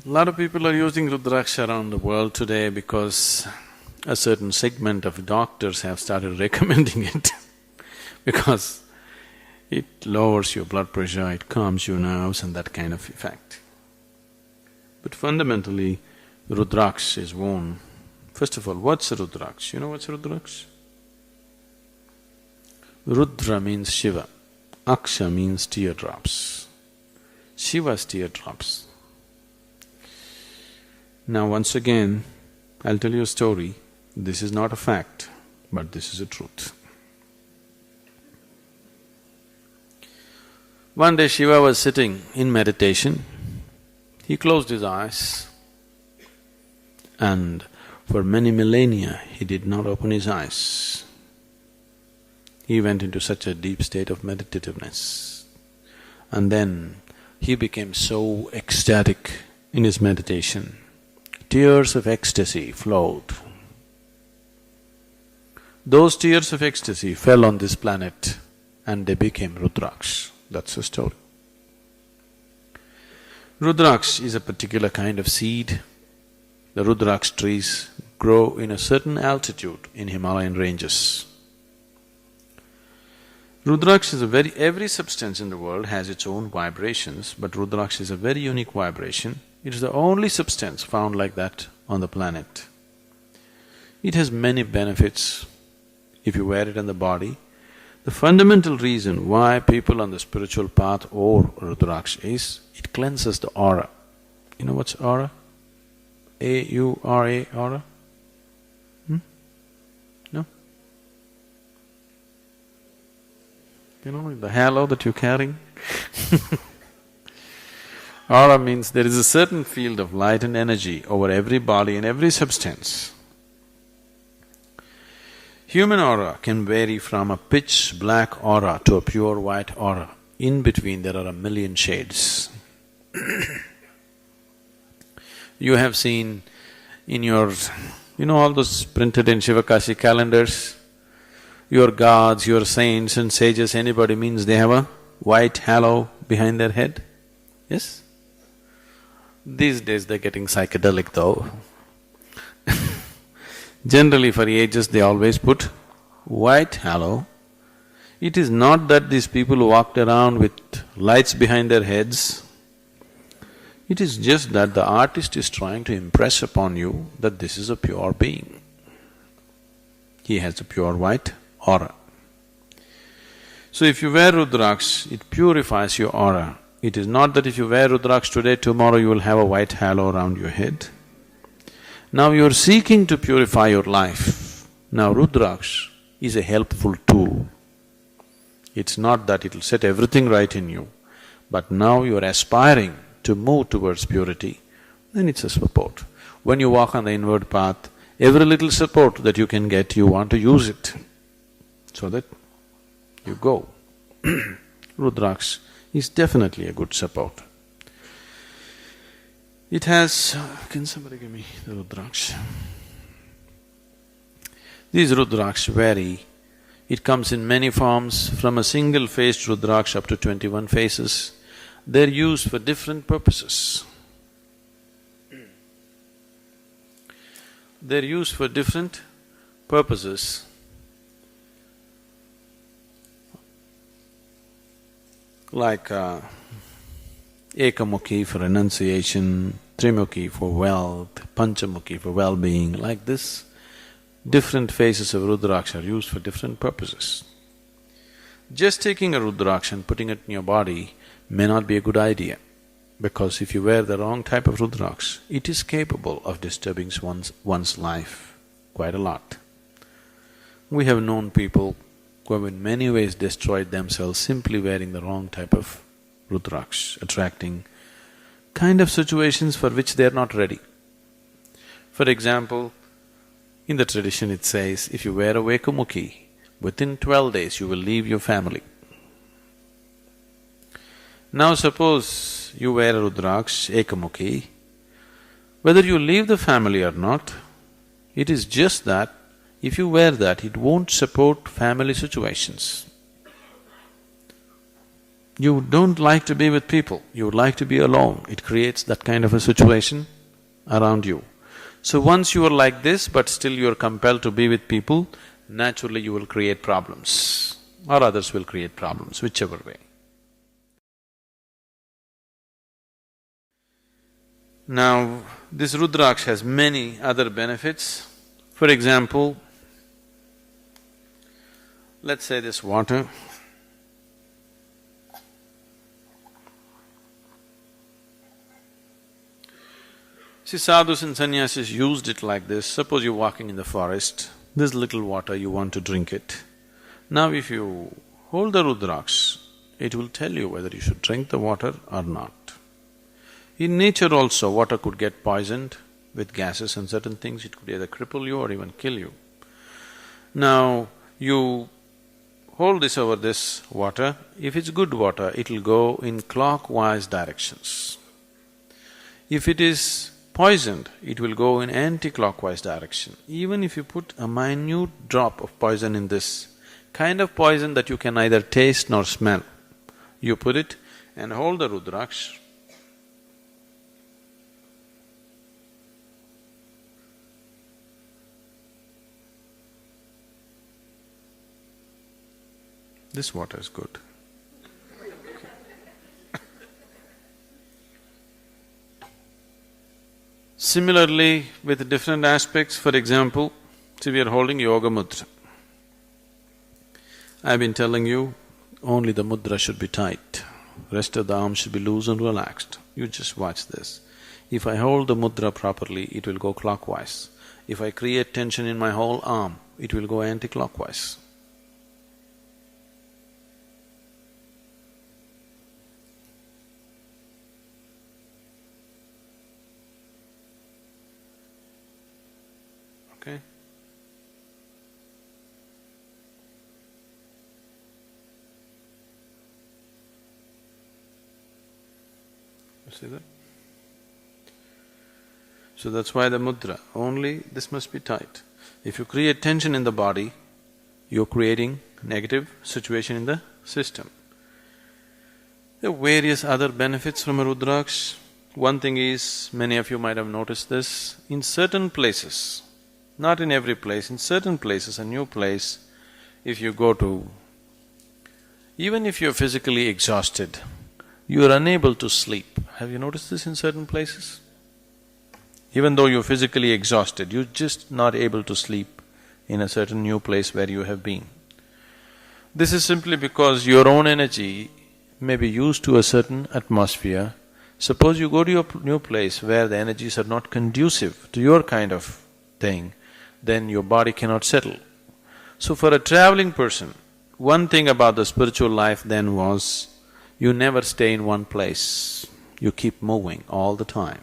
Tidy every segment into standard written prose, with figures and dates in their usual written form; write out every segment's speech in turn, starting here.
A lot of people are using rudraksha around the world today because a certain segment of doctors have started recommending it because it lowers your blood pressure, it calms your nerves and that kind of effect. But fundamentally, rudraksha is worn. First of all, what's a rudraksha? You know what's a rudraksha? Rudra means Shiva, aksha means teardrops. Shiva's teardrops. Now once again, I'll tell you a story. This is not a fact, but this is a truth. One day Shiva was sitting in meditation, he closed his eyes and for many millennia he did not open his eyes. He went into such a deep state of meditativeness and then he became so ecstatic in his meditation. Tears of ecstasy flowed. Those tears of ecstasy fell on this planet and they became rudraksha. That's the story. Rudraksha is a particular kind of seed. The rudraksha trees grow in a certain altitude in Himalayan ranges. Rudraksha is every substance in the world has its own vibrations, but rudraksha is a very unique vibration. It is the only substance found like that on the planet. It has many benefits if you wear it on the body. The fundamental reason why people on the spiritual path or rudraksha is, it cleanses the aura. You know what's aura? A-U-R-A, aura? No? You know, the halo that you're carrying? Aura means there is a certain field of light and energy over every body and every substance. Human aura can vary from a pitch black aura to a pure white aura. In between there are a million shades. You have seen in your… you know all those printed in Shivakashi calendars? Your gods, your saints and sages, anybody means they have a white halo behind their head? Yes? These days they're getting psychedelic though. Generally for ages they always put white halo. It is not that these people walked around with lights behind their heads. It is just that the artist is trying to impress upon you that this is a pure being. He has a pure white aura. So if you wear rudraksha, it purifies your aura. It is not that if you wear rudraksha today, tomorrow you will have a white halo around your head. Now you're seeking to purify your life. Now rudraksha is a helpful tool. It's not that it'll set everything right in you, but now you're aspiring to move towards purity, then it's a support. When you walk on the inward path, every little support that you can get, you want to use it so that you go. Rudraksha is definitely a good support. It has… can somebody give me the rudraksha? These rudraksha vary. It comes in many forms, from a single faced rudraksha up to 21 faces. They're used for different purposes. They're used for different purposes. Like Ekamukhi for renunciation, Trimukhi for wealth, Panchamukhi for well-being, like this. Different phases of rudraksha are used for different purposes. Just taking a rudraksha and putting it in your body may not be a good idea, because if you wear the wrong type of rudraksha, it is capable of disturbing one's life quite a lot. We have known people who have in many ways destroyed themselves simply wearing the wrong type of rudraksha, attracting kind of situations for which they are not ready. For example, in the tradition it says, if you wear a Vekamukhi, within 12 days you will leave your family. Now suppose you wear a rudraksha, Ekamukhi, whether you leave the family or not, it is just that if you wear that, it won't support family situations. You don't like to be with people, you would like to be alone. It creates that kind of a situation around you. So once you are like this, but still you are compelled to be with people, naturally you will create problems, or others will create problems, whichever way. Now, this rudraksha has many other benefits. For example, let's say this water. See, sadhus and sannyasis used it like this. Suppose you're walking in the forest, this little water, you want to drink it. Now if you hold the rudraksha, it will tell you whether you should drink the water or not. In nature also, water could get poisoned with gases and certain things, it could either cripple you or even kill you. Now, you hold this over this water, if it's good water, it'll go in clockwise directions. If it is poisoned, it will go in anti-clockwise direction. Even if you put a minute drop of poison in this, kind of poison that you can neither taste nor smell, you put it and hold the rudraksha. This water is good. Similarly, with different aspects, for example, see we are holding yoga mudra. I've been telling you, only the mudra should be tight, rest of the arms should be loose and relaxed. You just watch this. If I hold the mudra properly, it will go clockwise. If I create tension in my whole arm, it will go anti-clockwise. Okay? You see that? So that's why the mudra, only this must be tight. If you create tension in the body, you're creating negative situation in the system. There are various other benefits from a rudraksha. One thing is, many of you might have noticed this, in certain places, not in every place, in certain places, a new place, if you go to, even if you're physically exhausted, you are unable to sleep. Have you noticed this in certain places? Even though you're physically exhausted, you're just not able to sleep in a certain new place where you have been. This is simply because your own energy may be used to a certain atmosphere. Suppose you go to your new place where the energies are not conducive to your kind of thing, then your body cannot settle. So for a traveling person, one thing about the spiritual life then was, you never stay in one place, you keep moving all the time.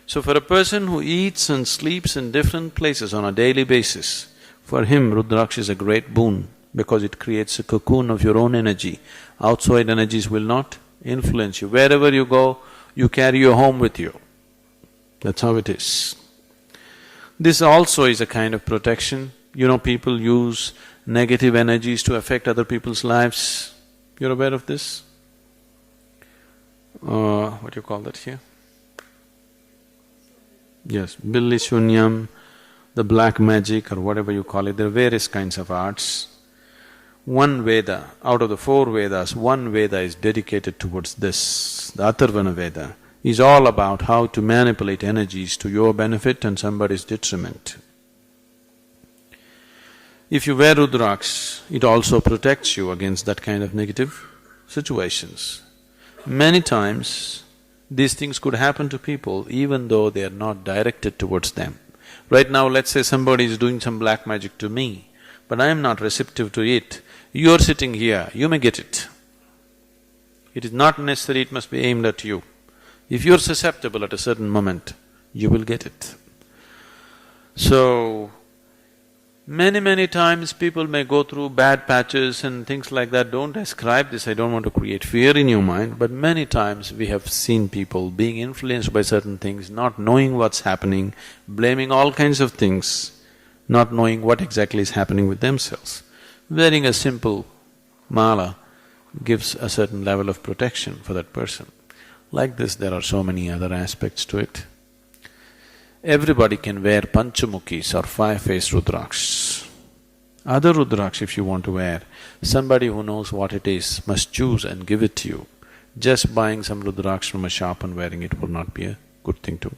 So for a person who eats and sleeps in different places on a daily basis, for him rudraksha is a great boon because it creates a cocoon of your own energy. Outside energies will not influence you. Wherever you go, you carry your home with you. That's how it is. This also is a kind of protection. You know, people use negative energies to affect other people's lives. You're aware of this? What do you call that here? Yes, Billi Shunyam, the black magic or whatever you call it, there are various kinds of arts. One Veda, out of the 4 Vedas, one Veda is dedicated towards this, the Atharvana Veda, is all about how to manipulate energies to your benefit and somebody's detriment. If you wear rudraksha, it also protects you against that kind of negative situations. Many times, these things could happen to people even though they are not directed towards them. Right now, let's say somebody is doing some black magic to me, but I am not receptive to it. You're sitting here, you may get it. It is not necessary it must be aimed at you. If you're susceptible at a certain moment, you will get it. So, many times people may go through bad patches and things like that. Don't ascribe this, I don't want to create fear in your mind, but many times we have seen people being influenced by certain things, not knowing what's happening, blaming all kinds of things, not knowing what exactly is happening with themselves. Wearing a simple mala gives a certain level of protection for that person. Like this, there are so many other aspects to it. Everybody can wear panchamukhis or five-faced rudrakshas. Other rudraksh if you want to wear, somebody who knows what it is must choose and give it to you. Just buying some rudraksh from a shop and wearing it will not be a good thing to